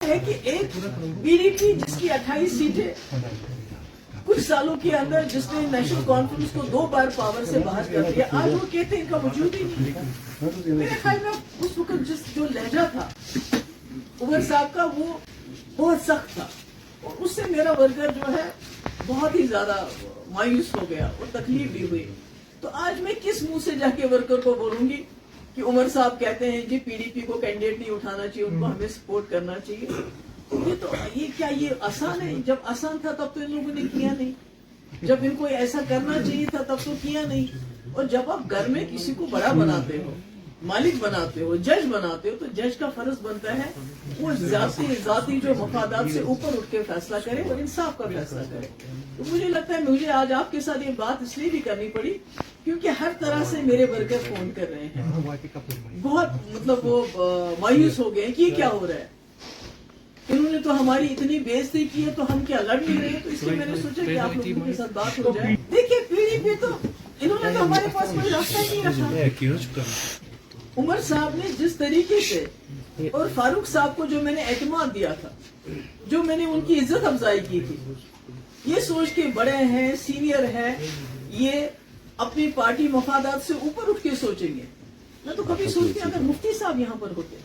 है कि एक पीडीपी जिसकी 28 सीटें कुछ सालों के अंदर जिसने नेशनल कॉन्फ्रेंस को 2 बार पावर से बाहर कर दिया, आज वो कहते हैं इनका वजूद ही नहीं। मेरे ख्याल में उस वक्त जो लहजा था उमर साहब का वो बहुत सख्त था और उससे मेरा वर्कर जो है बहुत ही ज्यादा मायूस हो गया और तकलीफ भी हुई। तो आज मैं किस मुंह से जाके वर्कर को बोलूंगी कि उमर साहब कहते हैं जी पीडीपी को कैंडिडेट नहीं उठाना चाहिए, उनको हमें सपोर्ट करना चाहिए। ये क्या ये आसान है? जब आसान था तब तो इन लोगों ने किया नहीं, जब इनको ऐसा करना चाहिए था तब तो किया नहीं। और जब आप घर में किसी को बड़ा बनाते हो, मालिक बनाते हो, जज बनाते हो, तो जज का फर्ज बनता है वो जाती जो मफादात से ऊपर उठ के फैसला करे और इंसाफ का फैसला करे। तो मुझे लगता है मुझे आज आपके साथ ये बात इसलिए भी करनी पड़ी क्योंकि हर तरह से मेरे वर्कर फोन कर रहे हैं, बहुत मतलब वो मायूस हो गए कि ये क्या हो रहा है, इन्होंने तो हमारी इतनी बेइज्जती की है तो हम क्या लड़ नहीं रहे। तो इसलिए मैंने सोचा कि आप लोगों के साथ बात हो जाए। देखिए पीडीपी तो इन्होंने तो हमारे पास कोई रास्ता ही नहीं रखा। उमर साहब ने जिस तरीके से और फारूक साहब को जो मैंने एतमाद दिया था, जो मैंने उनकी इज्जत अफजाई की थी, ये सोच के बड़े हैं, सीनियर हैं, ये अपनी पार्टी मफादात से ऊपर उठ के सोचेंगे। मैं तो कभी सोचती अगर मुफ्ती साहब यहाँ पर होते,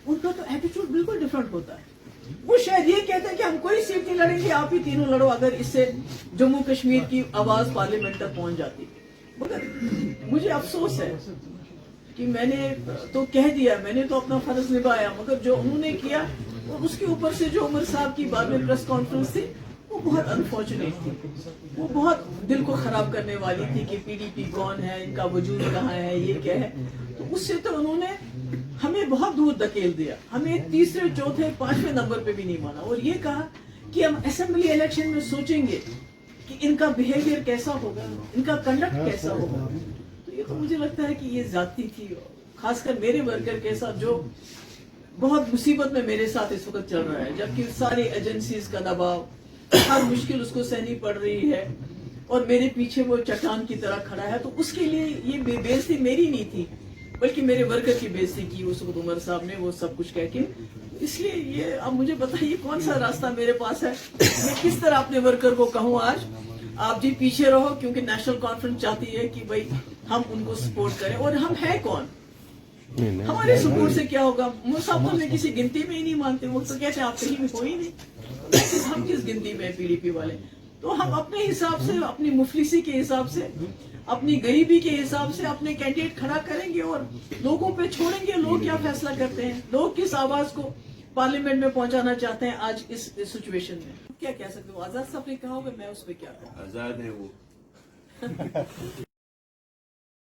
उनका तो एटीट्यूड बिल्कुल डिफरेंट होता है। वो शायद ये कहते हैं कि हम कोई सीट नहीं लड़ेंगे, आप ही तीनों लड़ो, अगर इससे जम्मू कश्मीर की आवाज पार्लियामेंट तक पहुंच जाती। मगर मुझे अफसोस है कि मैंने तो कह दिया, मैंने तो अपना फर्ज निभाया, मगर जो उन्होंने किया और उसके ऊपर से जो उमर साहब की बाद में प्रेस कॉन्फ्रेंस थी वो बहुत अनफॉर्चुनेट थी, वो बहुत दिल को खराब करने वाली थी कि पीडीपी कौन है, इनका वजूद कहाँ है, ये क्या है। तो उससे तो उन्होंने हमें बहुत दूर धकेल दिया, हमें तीसरे चौथे 5वें नंबर पे भी नहीं माना और ये कहा कि हम असेंबली इलेक्शन में सोचेंगे कि इनका बिहेवियर कैसा होगा, इनका कंडक्ट कैसा होगा। तो ये तो मुझे लगता है कि ये जाती थी, खासकर मेरे वर्कर के साथ जो बहुत मुसीबत में मेरे साथ इस वक्त चल रहा है, जबकि सारी एजेंसीज का दबाव, हर मुश्किल उसको सहनी पड़ रही है और मेरे पीछे वो चट्टान की तरह खड़ा है। तो उसके लिए ये बेइज्जती मेरी नहीं थी बल्कि मेरे वर्कर की बेइज्जती की उस वक्त उमर साहब ने, वो सब कुछ कह के। इसलिए ये अब मुझे बताइए कौन सा रास्ता मेरे पास है, मैं किस तरह अपने वर्कर को कहूँ आज आप जी पीछे रहो, क्योंकि नेशनल कॉन्फ्रेंस चाहती है कि भाई हम उनको सपोर्ट करें। और हम है कौन, हमारे सपोर्ट से क्या होगा? मुसाफिर में किसी गिनती में ही नहीं मानते, वो तो कहते हैं आप कहीं में हो ही नहीं, हम किस गिनती में पीडीपी वाले। तो हम अपने हिसाब से, अपनी मुफलिसी के हिसाब से, अपनी गरीबी के हिसाब से अपने कैंडिडेट खड़ा करेंगे और लोगों पे छोड़ेंगे लोग क्या फैसला करते हैं, लोग किस आवाज को पार्लियामेंट में पहुंचाना चाहते हैं आज इस सिचुएशन में। क्या कह सकते हो? आजाद साहब ने कहा होगा, मैं उस पर क्या कहूं? आजाद है वो।